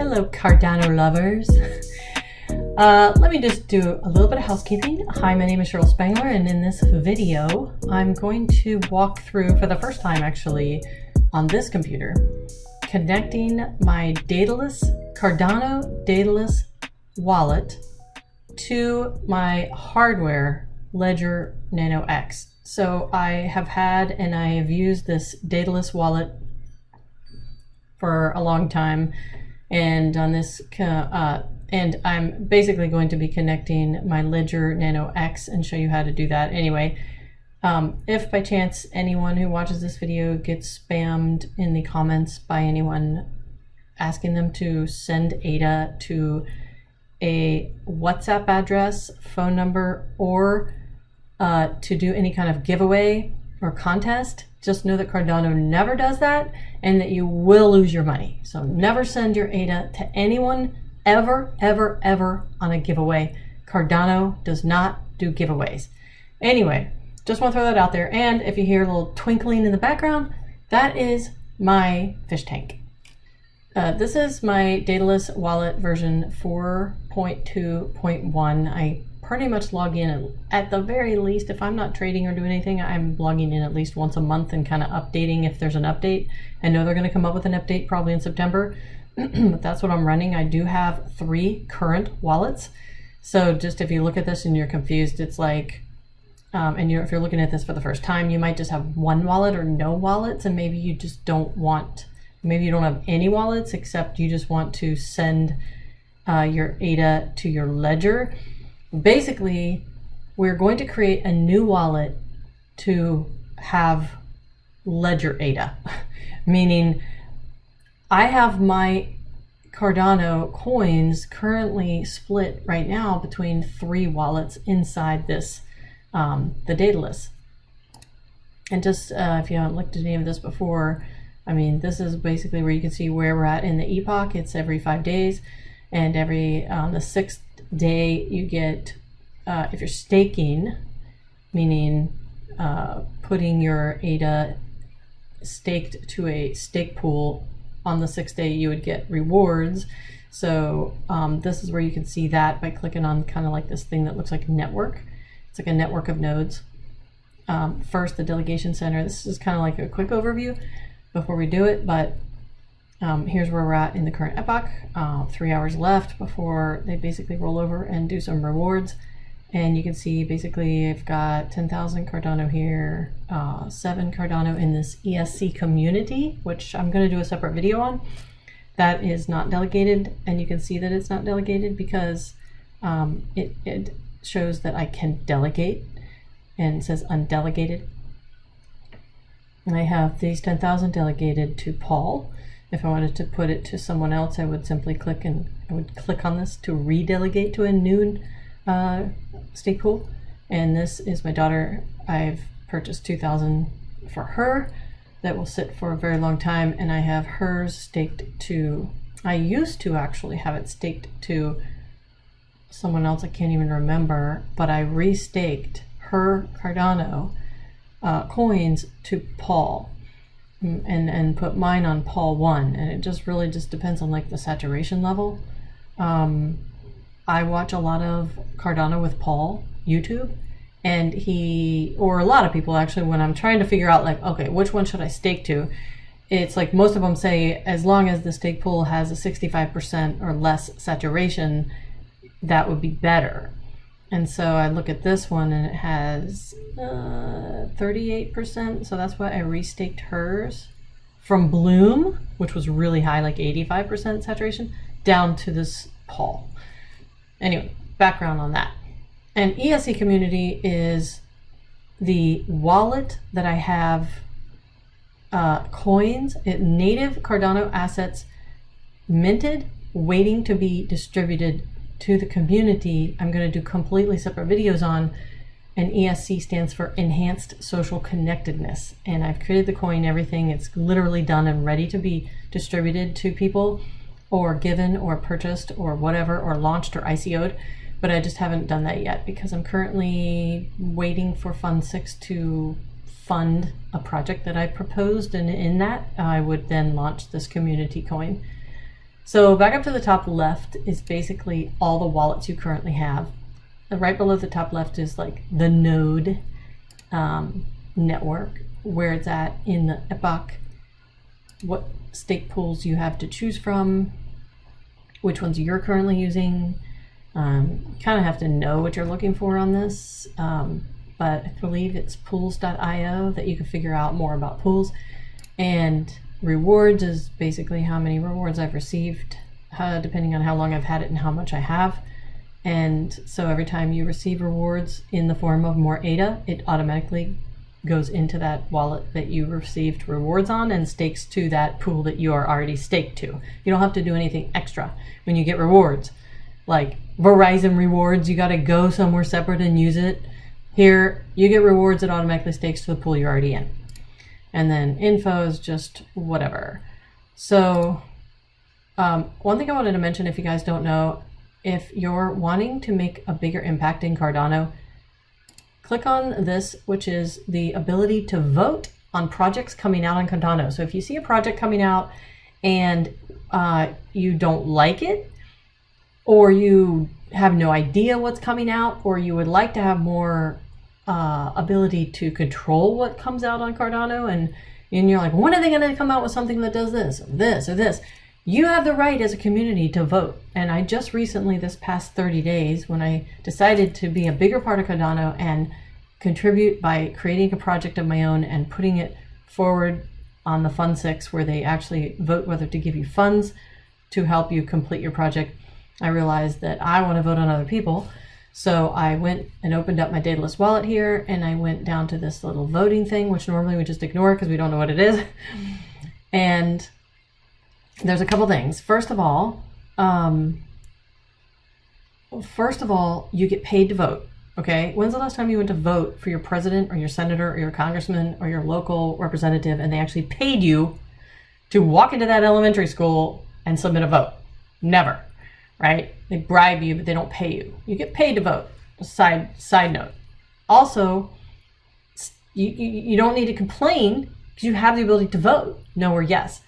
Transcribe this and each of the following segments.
Hello, Cardano lovers. Let me just do a little bit of housekeeping. Hi, my name is Cheryl Spangler, and in this video, I'm going to walk through, for the first time actually, on this computer, connecting my Cardano Daedalus Wallet to my hardware Ledger Nano X. So I have had and I have used this Daedalus Wallet for a long time, and on this and I'm basically going to be connecting my Ledger Nano X and show you how to do that. Anyway, if by chance anyone who watches this video gets spammed in the comments by anyone asking them to send ADA to a WhatsApp address, phone number, or to do any kind of giveaway or contest, just know that Cardano never does that and that you will lose your money. So never send your ADA to anyone ever, ever, ever on a giveaway. Cardano does not do giveaways. Anyway, just want to throw that out there. And if you hear a little twinkling in the background, that is my fish tank. This is my Daedalus Wallet version 4.2.1. I pretty much log in at the very least, if I'm not trading or doing anything, I'm logging in at least once a month and kind of updating if there's an update. I know they're going to come up with an update probably in September, but that's what I'm running. I do have 3 current wallets. So just if you look at this and you're confused, it's like, if you're looking at this for the first time, you might just have 1 wallet or no wallets, and maybe you just don't want, maybe you don't have any wallets except you just want to send your ADA to your Ledger. Basically, we're going to create a new wallet to have Ledger ADA, meaning I have my Cardano coins currently split right now between 3 wallets inside this, the Daedalus. And just if you haven't looked at any of this before, I mean, this is basically where you can see where we're at in the epoch. It's every 5 days, and every the 6th day you get, if you're staking, meaning putting your ADA staked to a stake pool, on the 6th day you would get rewards. So this is where you can see that by clicking on kind of like this thing that looks like a network. It's like a network of nodes. First, the delegation center. This is kind of like a quick overview before we do it, but here's where we're at in the current epoch. 3 hours left before they basically roll over and do some rewards. And you can see basically I've got 10,000 Cardano here, 7 Cardano in this ESC community, which I'm going to do a separate video on. That is not delegated, and you can see that it's not delegated because it shows that I can delegate, and it says undelegated. And I have these 10,000 delegated to Paul. If I wanted to put it to someone else, I would simply click, and I would click on this to redelegate to a new stake pool. And this is my daughter. I've purchased 2,000 for her that will sit for a very long time, and I have hers staked to, I used to actually have it staked to someone else, I can't even remember, but I restaked her Cardano coins to Paul, and put mine on Paul 1, and it just really just depends on like the saturation level. I watch a lot of Cardano with Paul YouTube, and or a lot of people actually, when I'm trying to figure out like, okay, which one should I stake to, it's like most of them say as long as the stake pool has a 65% or less saturation, that would be better. And so I look at this one and it has 38%, so that's why I restaked hers from Bloom, which was really high, like 85% saturation, down to this Paul. Anyway, background on that. And ESC community is the wallet that I have coins, native Cardano assets minted, waiting to be distributed to the community. I'm going to do completely separate videos on, and ESC stands for Enhanced Social Connectedness. And I've created the coin, everything. It's literally done and ready to be distributed to people, or given, or purchased, or whatever, or launched, or ICO'd. But I just haven't done that yet because I'm currently waiting for Fund 6 to fund a project that I proposed, and in that I would then launch this community coin. So back up to the top left is basically all the wallets you currently have. And right below the top left is like the node network, where it's at in the epoch, what stake pools you have to choose from, which ones you're currently using. Kind of have to know what you're looking for on this, but I believe it's pools.io that you can figure out more about pools. And rewards is basically how many rewards I've received, depending on how long I've had it and how much I have. And so every time you receive rewards in the form of more ADA, it automatically goes into that wallet that you received rewards on and stakes to that pool that you are already staked to. You don't have to do anything extra when you get rewards. Like Verizon rewards, you got to go somewhere separate and use it. Here, you get rewards, it automatically stakes to the pool you're already in. And then info is just whatever. So one thing I wanted to mention, if you guys don't know, if you're wanting to make a bigger impact in Cardano, click on this, which is the ability to vote on projects coming out on Cardano. So if you see a project coming out and you don't like it, or you have no idea what's coming out, or you would like to have more ability to control what comes out on Cardano, and you're like, when are they going to come out with something that does this, or this, or this? You have the right as a community to vote. And I just recently, this past 30 days, when I decided to be a bigger part of Cardano and contribute by creating a project of my own and putting it forward on the Fund 6, where they actually vote whether to give you funds to help you complete your project, I realized that I want to vote on other people. So I went and opened up my Daedalus Wallet here, and I went down to this little voting thing, which normally we just ignore because we don't know what it is. And there's a couple things. First of all, you get paid to vote. Okay, when's the last time you went to vote for your president or your senator or your congressman or your local representative, and they actually paid you to walk into that elementary school and submit a vote? Never. Right? They bribe you, but they don't pay you. You get paid to vote. Side note. Also, you don't need to complain because you have the ability to vote, no or yes.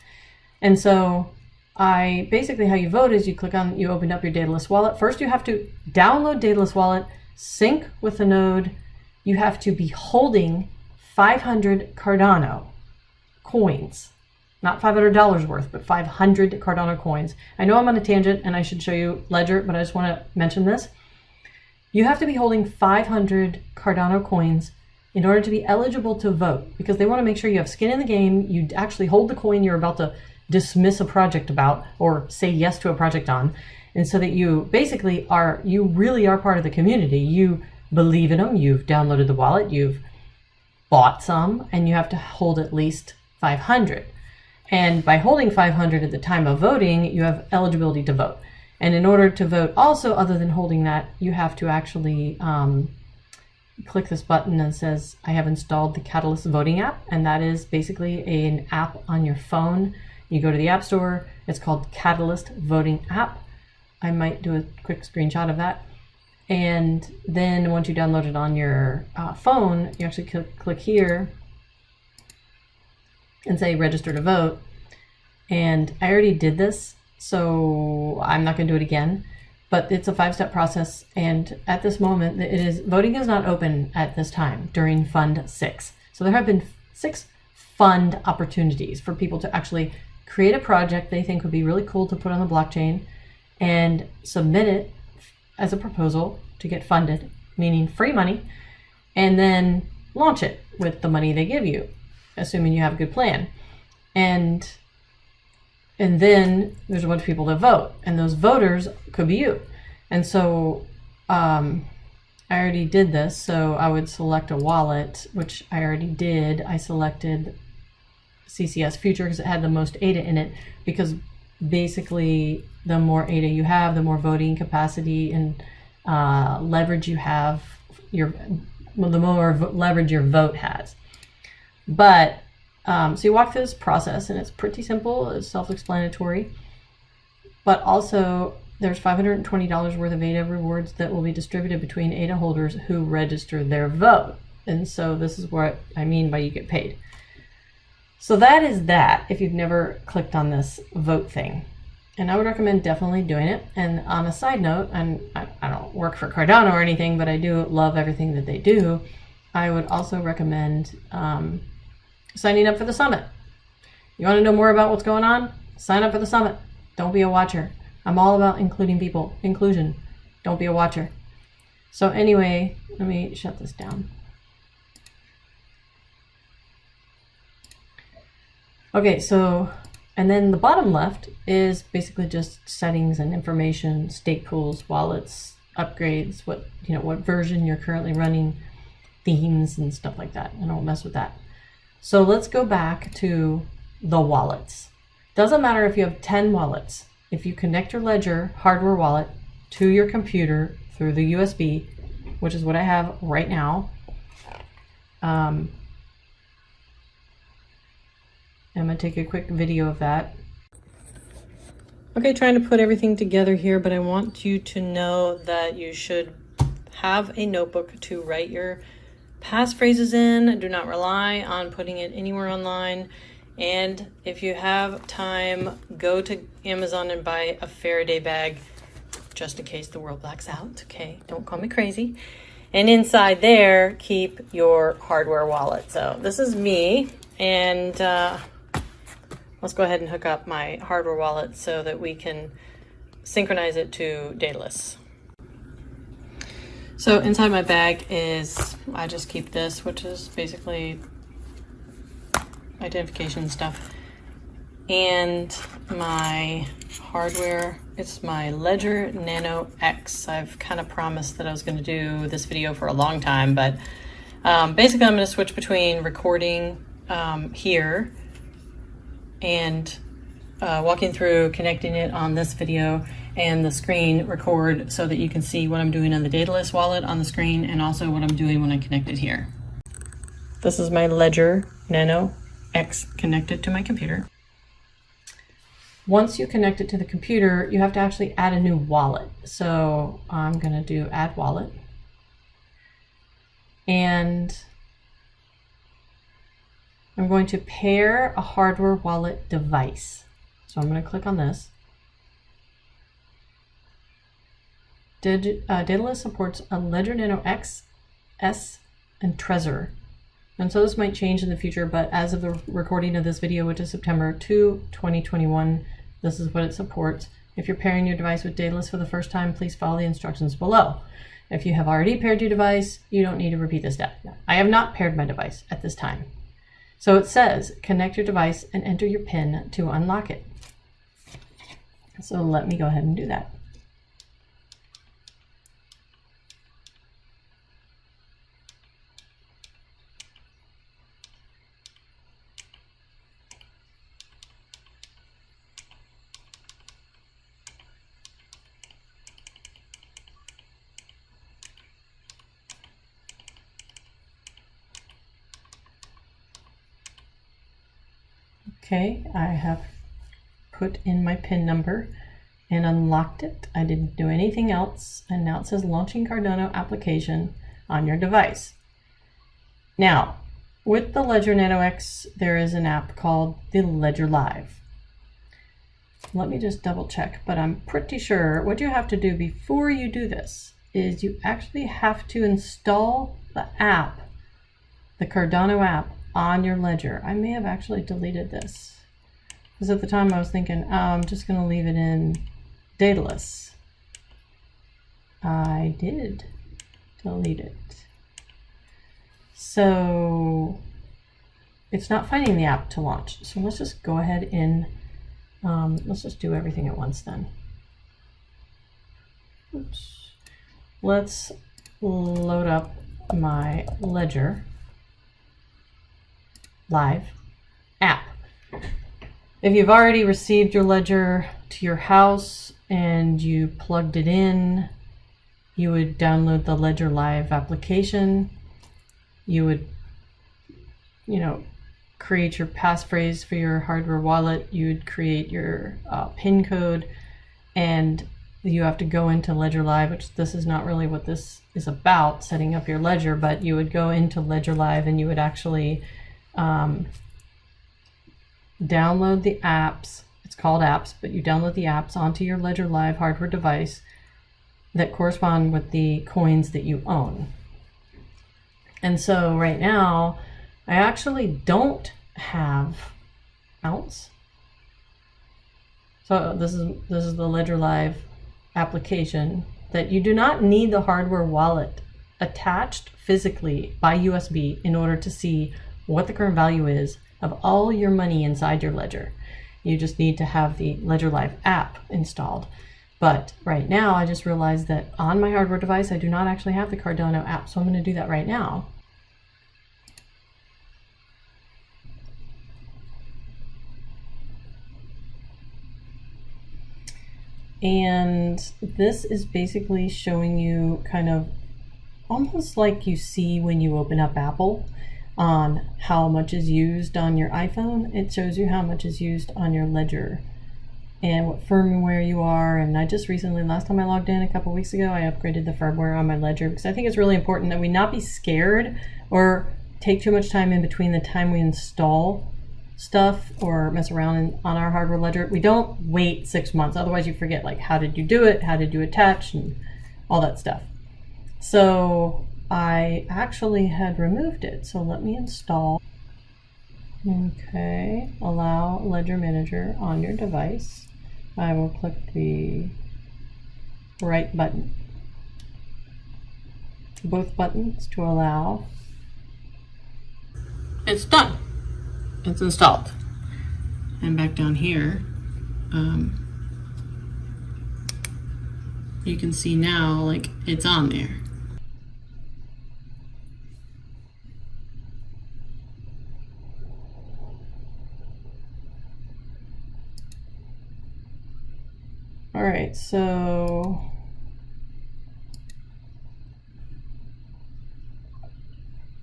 And so basically how you vote is you open up your Daedalus Wallet. First, you have to download Daedalus Wallet, sync with the node. You have to be holding 500 Cardano coins. Not $500 worth, but 500 Cardano coins. I know I'm on a tangent and I should show you Ledger, but I just want to mention this. You have to be holding 500 Cardano coins in order to be eligible to vote, because they want to make sure you have skin in the game. You actually hold the coin you're about to dismiss a project about or say yes to a project on. And so that you basically you really are part of the community. You believe in them. You've downloaded the wallet. You've bought some, and you have to hold at least 500. And by holding 500 at the time of voting, you have eligibility to vote. And in order to vote also, other than holding that, you have to actually click this button that says, I have installed the Catalyst voting app. And that is basically an app on your phone. You go to the App Store. It's called Catalyst Voting App. I might do a quick screenshot of that. And then once you download it on your phone, you actually click here and say register to vote. And I already did this, so I'm not going to do it again, but it's a 5-step process. And at this moment, voting is not open at this time during Fund 6. So there have been 6 fund opportunities for people to actually create a project they think would be really cool to put on the blockchain and submit it as a proposal to get funded, meaning free money, and then launch it with the money they give you, assuming you have a good plan. And then there's a bunch of people that vote, and those voters could be you. And so I already did this, so I would select a wallet, which I already did. I selected CCS Future because it had the most ADA in it, because basically the more ADA you have, the more voting capacity and leverage you have, the more leverage your vote has. But so you walk through this process, and it's pretty simple. It's self-explanatory. But also, there's $520 worth of ADA rewards that will be distributed between ADA holders who register their vote. And so this is what I mean by you get paid. So that is that, if you've never clicked on this vote thing. And I would recommend definitely doing it. And on a side note, and I don't work for Cardano or anything, but I do love everything that they do. I would also recommend signing up for the summit. You want to know more about what's going on? Sign up for the summit. Don't be a watcher. I'm all about including people. Inclusion. Don't be a watcher. So anyway, let me shut this down. Okay, so, and then the bottom left is basically just settings and information, stake pools, wallets, upgrades, what version you're currently running, themes and stuff like that. I don't mess with that. So let's go back to the wallets. Doesn't matter if you have 10 wallets. If you connect your Ledger hardware wallet to your computer through the USB, which is what I have right now, I'm going to take a quick video of that. Okay, trying to put everything together here, but I want you to know that you should have a notebook to write your passphrases in. Do not rely on putting it anywhere online. And if you have time, go to Amazon and buy a Faraday bag, just in case the world blacks out. Okay, don't call me crazy. And inside there, keep your hardware wallet. So this is me, and let's go ahead and hook up my hardware wallet so that we can synchronize it to Daedalus. So inside my bag is, I just keep this, which is basically identification stuff, and my hardware. It's my Ledger Nano X. I've kind of promised that I was going to do this video for a long time, but basically I'm going to switch between recording here and walking through connecting it on this video, and the screen record so that you can see what I'm doing on the Daedalus wallet on the screen, and also what I'm doing when I connect it here. This is my Ledger Nano X connected to my computer. Once you connect it to the computer, you have to actually add a new wallet. So I'm going to do add wallet. And I'm going to pair a hardware wallet device. So I'm going to click on this. Daedalus supports a Ledger Nano X, S, and Trezor. And so this might change in the future, but as of the recording of this video, which is September 2, 2021, this is what it supports. If you're pairing your device with Daedalus for the first time, please follow the instructions below. If you have already paired your device, you don't need to repeat this step. I have not paired my device at this time. So it says, connect your device and enter your PIN to unlock it. So let me go ahead and do that. Okay, I have put in my PIN number and unlocked it. I didn't do anything else, and now it says launching Cardano application on your device. Now, with the Ledger Nano X, there is an app called the Ledger Live. Let me just double check, but I'm pretty sure what you have to do before you do this is you actually have to install the app, the Cardano app, on your Ledger. I may have actually deleted this, because at the time I was thinking, oh, I'm just going to leave it in Daedalus. I did delete it. So it's not finding the app to launch. So let's just go ahead and let's just do everything at once then. Oops. Let's load up my Ledger Live app. If you've already received your Ledger to your house and you plugged it in, you would download the Ledger Live application. You would, create your passphrase for your hardware wallet. You would create your PIN code, and you have to go into Ledger Live, which this is not really what this is about, setting up your Ledger, but you would go into Ledger Live and you would actually download the apps. It's called apps, but you download the apps onto your Ledger Live hardware device that correspond with the coins that you own. And so right now, I actually don't have ounce. So this is the Ledger Live application that you do not need the hardware wallet attached physically by USB in order to see what the current value is of all your money inside your ledger. You just need to have the Ledger Live app installed. But right now, I just realized that on my hardware device, I do not actually have the Cardano app. So I'm going to do that right now. And this is basically showing you kind of almost like you see when you open up Apple on how much is used on your iPhone. It shows you how much is used on your Ledger and what firmware you are. And I just recently, last time I logged in a couple weeks ago, I upgraded the firmware on my Ledger because I think it's really important that we not be scared or take too much time in between the time we install stuff or mess around on our hardware ledger. We don't wait 6 months, otherwise you forget, like, how did you do it, how did you attach, and all that stuff. So I actually had removed it, so let me install. Okay, allow Ledger Manager on your device. I will click the right button, both buttons, to allow. It's done. It's installed. And back down here, you can see now, like, it's on there. All right, so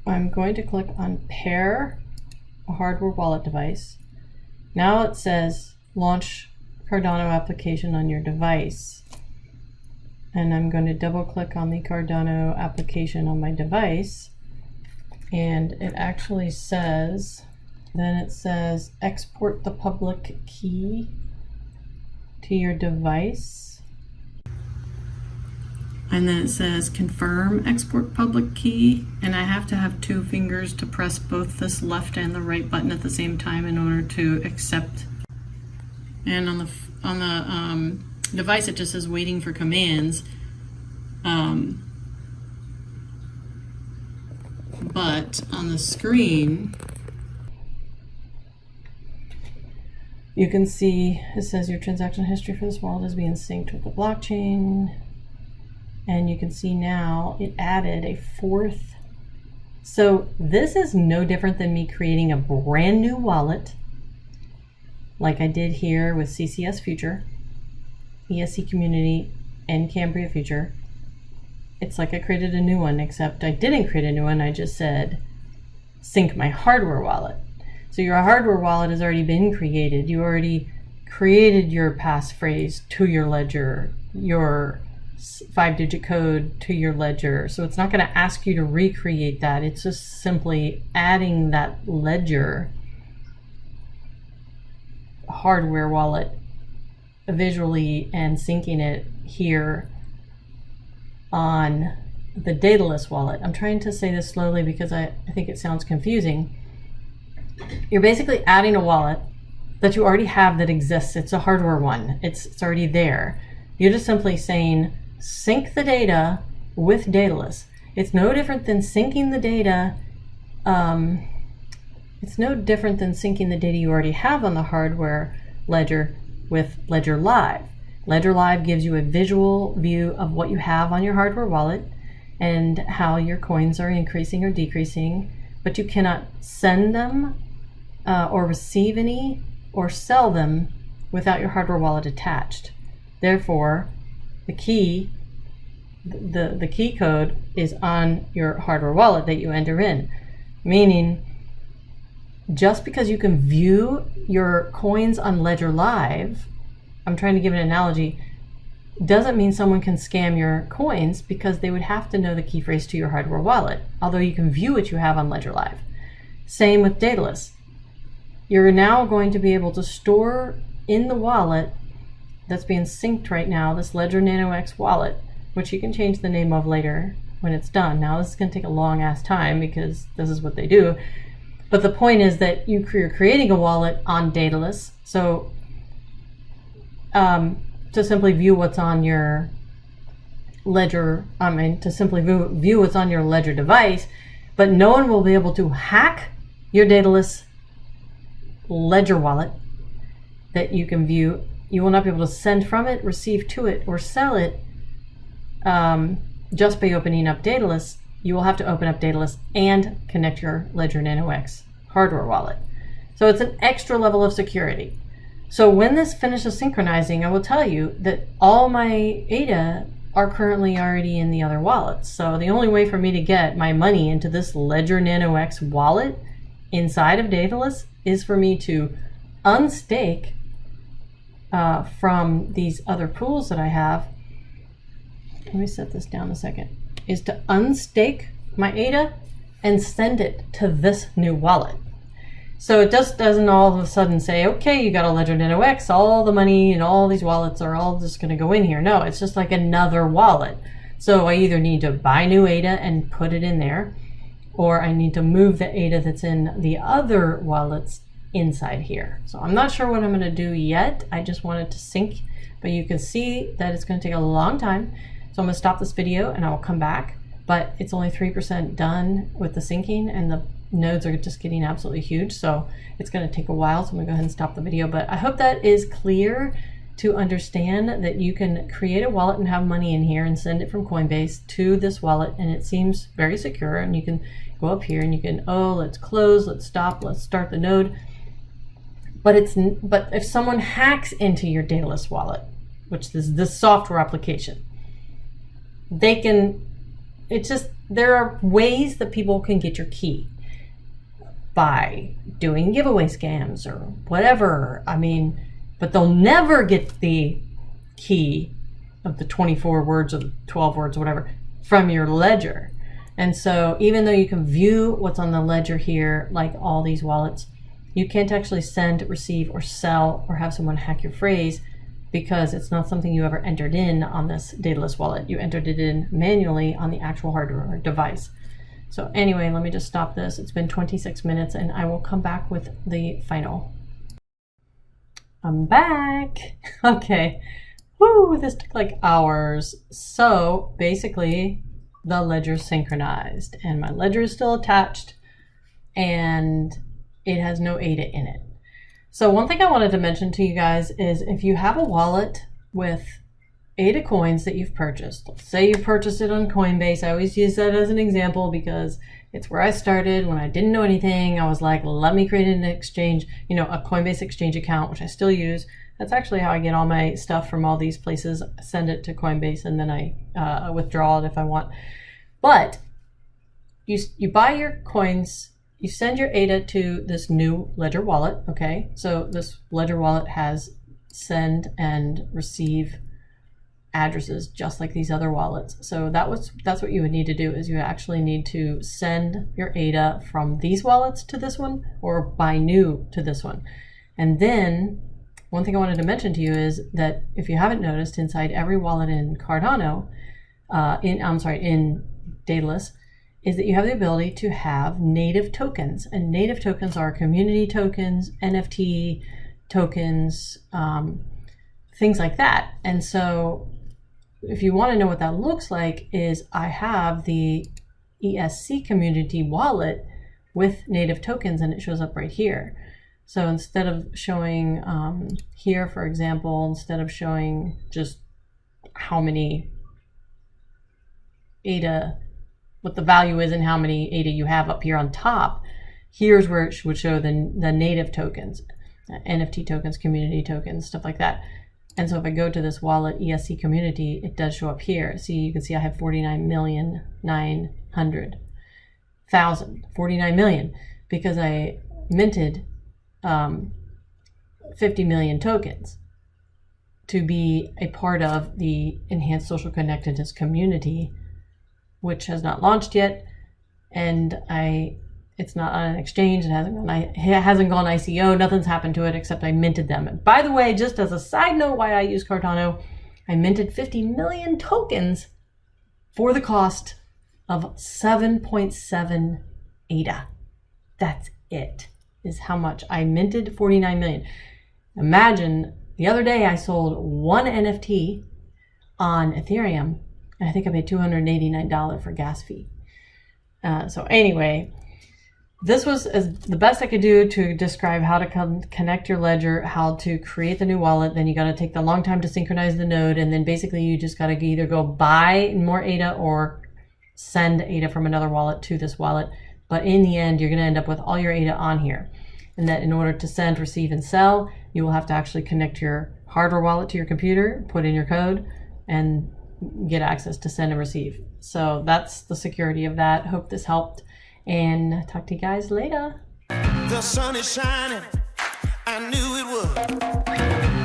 I'm going to click on pair a hardware wallet device. Now it says launch Cardano application on your device. And I'm going to double click on the Cardano application on my device. And it actually says, then it says export the public key to your device. And then it says confirm export public key, and I have to have 2 fingers to press both this left and the right button at the same time in order to accept. And on the device it just says waiting for commands. But on the screen you can see it says your transaction history for this wallet is being synced with the blockchain. And you can see now it added a 4th. So this is no different than me creating a brand new wallet like I did here with CCS Future, ESC Community, and Cambria Future. It's like I created a new one, except I didn't create a new one. I just said sync my hardware wallet. So your hardware wallet has already been created. You already created your passphrase to your ledger, your 5-digit code to your ledger. So it's not going to ask you to recreate that. It's just simply adding that ledger hardware wallet visually and syncing it here on the Daedalus wallet. I'm trying to say this slowly because I think it sounds confusing. You're basically adding a wallet that you already have that exists. It's a hardware one. It's already there. You're just simply saying sync the data with Daedalus. It's no different than syncing the data. It's no different than syncing the data you already have on the hardware ledger with Ledger Live. Ledger Live gives you a visual view of what you have on your hardware wallet and how your coins are increasing or decreasing, but you cannot send them or receive any or sell them without your hardware wallet attached. Therefore, the key code is on your hardware wallet that you enter in, meaning just because you can view your coins on Ledger Live, I'm trying to give an analogy, doesn't mean someone can scam your coins, because they would have to know the key phrase to your hardware wallet, although you can view what you have on Ledger Live. Same with Daedalus. You're now going to be able to store in the wallet that's being synced right now, this Ledger Nano X wallet, which you can change the name of later when it's done. Now this is going to take a long ass time because this is what they do. But the point is that you're creating a wallet on Daedalus. So to simply view what's on your Ledger, to simply view what's on your Ledger device, but no one will be able to hack your Daedalus Ledger wallet that you can view. You will not be able to send from it, receive to it, or sell it just by opening up Daedalus. You will have to open up Daedalus and connect your Ledger Nano X hardware wallet. So it's an extra level of security. So when this finishes synchronizing, I will tell you that all my ADA are currently already in the other wallets. So the only way for me to get my money into this Ledger Nano X wallet inside of Daedalus is for me to unstake from these other pools that I have. Let me set this down a second. Is to unstake my ADA and send it to this new wallet. So it just doesn't all of a sudden say, okay, you got a Ledger Nano X, all the money and all these wallets are all just going to go in here. No, it's just like another wallet. So I either need to buy new ADA and put it in there, or I need to move the ADA that's in the other wallets inside here. So I'm not sure what I'm going to do yet. I just wanted to sync, but you can see that it's going to take a long time. So I'm going to stop this video and I will come back, but it's only 3% done with the syncing and the nodes are just getting absolutely huge. So it's going to take a while. So I'm going to go ahead and stop the video, but I hope that is clear to understand that you can create a wallet and have money in here and send it from Coinbase to this wallet. And it seems very secure, and you can go up here and you can, oh, let's close, let's stop, let's start the node. But if someone hacks into your Daedalus wallet, which is this software application, they can, there are ways that people can get your key by doing giveaway scams or whatever. But they'll never get the key of the 24 words or the 12 words or whatever from your ledger. And so even though you can view what's on the ledger here, like all these wallets, you can't actually send, receive, or sell, or have someone hack your phrase, because it's not something you ever entered in on this Daedalus wallet. You entered it in manually on the actual hardware or device. So anyway, let me just stop this. It's been 26 minutes and I will come back with the final. I'm back. Okay. Woo, this took like hours. So basically the ledger's synchronized and my ledger is still attached and it has no ADA in it. So one thing I wanted to mention to you guys is if you have a wallet with ADA coins that you've purchased, let's say you purchased it on Coinbase. I always use that as an example because it's where I started. When I didn't know anything, I was like, let me create an exchange, a Coinbase exchange account, which I still use. That's actually how I get all my stuff from all these places. I send it to Coinbase and then I withdraw it if I want. But you buy your coins, you send your ADA to this new Ledger wallet, okay? So this Ledger wallet has send and receive addresses just like these other wallets. So that's what you would need to do, is you actually need to send your ADA from these wallets to this one or buy new to this one. And then one thing I wanted to mention to you is that if you haven't noticed, inside every wallet in Cardano, in Daedalus, is that you have the ability to have native tokens. And native tokens are community tokens, NFT tokens, things like that. And so if you want to know what that looks like, is I have the ESC community wallet with native tokens and it shows up right here. So instead of showing here, for example, instead of showing just how many ADA, what the value is and how many ADA you have up here on top, here's where it would show the native tokens, NFT tokens, community tokens, stuff like that. And so if I go to this wallet ESC community, it does show up here. See, you can see I have 49,900,000, 49 million, because I minted 50 million tokens to be a part of the enhanced social connectedness community, which has not launched yet. And It's not on an exchange. It hasn't gone ICO. Nothing's happened to it except I minted them. And by the way, just as a side note, why I use Cardano, I minted 50 million tokens for the cost of 7.7 ADA. That's it, is how much I minted. 49 million. Imagine the other day I sold one NFT on Ethereum, and I think I paid $289 for gas fee. So anyway, this was the best I could do to describe how to connect your ledger, how to create the new wallet. Then you got to take the long time to synchronize the node, and then basically you just got to either go buy more ADA or send ADA from another wallet to this wallet. But in the end, you're going to end up with all your ADA on here. And that in order to send, receive, and sell, you will have to actually connect your hardware wallet to your computer, put in your code, and get access to send and receive. So that's the security of that. Hope this helped, and talk to you guys later. The sun is shining, I knew it would.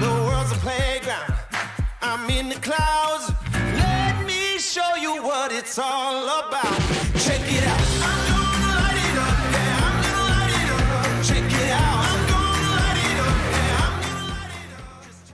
The world's a playground, I'm in the clouds. Let me show you what it's all about. Check it out.